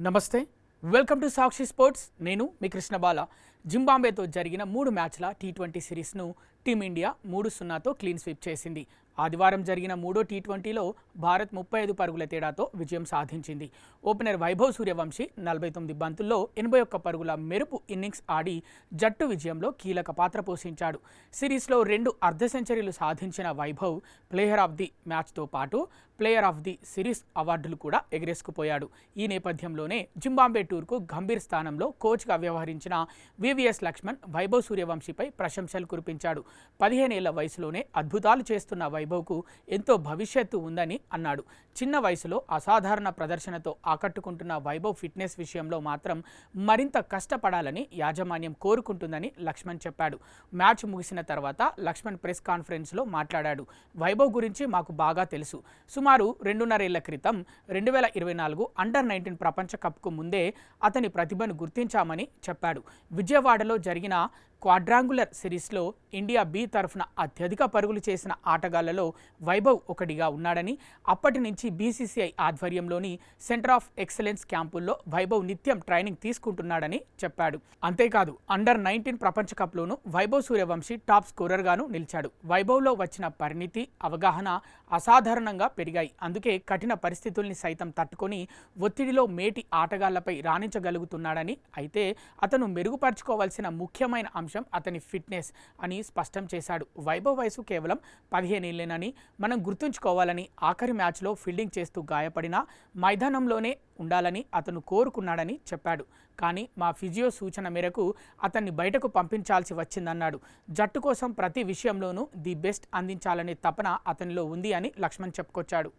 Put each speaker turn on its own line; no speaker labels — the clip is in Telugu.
నమస్తే, వెల్కమ్ టు సాక్షి స్పోర్ట్స్. నేను మీ కృష్ణబాల. జింబాబ్వేతో జరిగిన 3 మ్యాచ్ల టీ20 సిరీస్ను టీమిండియా 3-0తో క్లీన్ స్వీప్ చేసింది. ఆదివారం జరిగిన మూడో టీ20లో భారత్ 35 పరుగుల తేడాతో విజయం సాధించింది. ఓపెనర్ వైభవ్ సూర్యవంశీ 49 బంతుల్లో 81 పరుగుల మెరుపు ఇన్నింగ్స్ ఆడి జట్టు విజయంలో కీలక పాత్ర పోషించాడు. సిరీస్లో 2 అర్ధ సెంచరీలు సాధించిన వైభవ్ ప్లేయర్ ఆఫ్ ది మ్యాచ్తో పాటు ప్లేయర్ ఆఫ్ ది సిరీస్ అవార్డులు కూడా ఎగరేసుకుపోయాడు. ఈ నేపథ్యంలోనే జింబాబ్వే టూర్కు గంభీర్ స్థానంలో కోచ్గా వ్యవహరించిన వివిఎస్ లక్ష్మణ్ వైభవ్ సూర్యవంశీపై ప్రశంసలు కురిపించాడు. 15 ఏళ్ల వయసులోనే అద్భుతాలు చేస్తున్న వైభవ్కు ఎంతో భవిష్యత్తు ఉందని అన్నాడు. చిన్న వయసులో అసాధారణ ప్రదర్శనతో ఆకట్టుకుంటున్న వైభవ్ ఫిట్నెస్ విషయంలో మాత్రం మరింత కష్టపడాలని యాజమాన్యం కోరుకుంటుందని లక్ష్మణ్ చెప్పాడు. మ్యాచ్ ముగిసిన తర్వాత లక్ష్మణ్ ప్రెస్ కాన్ఫరెన్స్లో మాట్లాడాడు. వైభవ్ గురించి మాకు బాగా తెలుసు. సుమారు 2.5 ఏళ్ల క్రితం 2024 అండర్-19 ప్రపంచ కప్కు ముందే అతని ప్రతిభను గుర్తించామని చెప్పాడు. విజయవాడలో జరిగిన క్వాడ్రాంగులర్ సిరీస్లో ఇండియా బి తరఫున అత్యధిక పరుగులు చేసిన ఆటగాళ్లలో వైభవ్ ఒకటిగా ఉన్నాడని, అప్పటి నుంచి బీసీసీఐ ఆధ్వర్యంలోని సెంటర్ ఆఫ్ ఎక్సలెన్స్ క్యాంపుల్లో వైభవ్ నిత్యం ట్రైనింగ్ తీసుకుంటున్నాడని చెప్పాడు. అంతేకాదు, అండర్-19 ప్రపంచ కప్లోనూ వైభవ్ సూర్యవంశీ టాప్ స్కోరర్గాను నిలిచాడు. వైభవ్లో వచ్చిన పరిణితి, అవగాహన అసాధారణంగా పెరిగాయి. అందుకే కఠిన పరిస్థితుల్ని సైతం తట్టుకొని ఒత్తిడిలో మేటి ఆటగాళ్లపై రాణించగలుగుతున్నాడని, అయితే అతను మెరుగుపరుచుకోవాల్సిన ముఖ్యమైన అంశం అతని ఫిట్నెస్ అని స్పష్టం చేశాడు. వైభవ్ వయసు కేవలం 15 ఏళ్లేనని మనం గుర్తుంచుకోవాలని, ఆఖరి మ్యాచ్లో ఫీల్డింగ్ చేస్తూ గాయపడినా మైదానంలోనే ఉండాలని అతను కోరుకున్నాడని చెప్పాడు. కానీ మా ఫిజియో సూచన మేరకు అతన్ని బయటకు పంపించాల్సి వచ్చిందన్నాడు. జట్టు కోసం ప్రతి విషయంలోనూ ది బెస్ట్ అందించాలనే తపన అతనిలో ఉంది అని లక్ష్మణ్ చెప్పుకొచ్చాడు.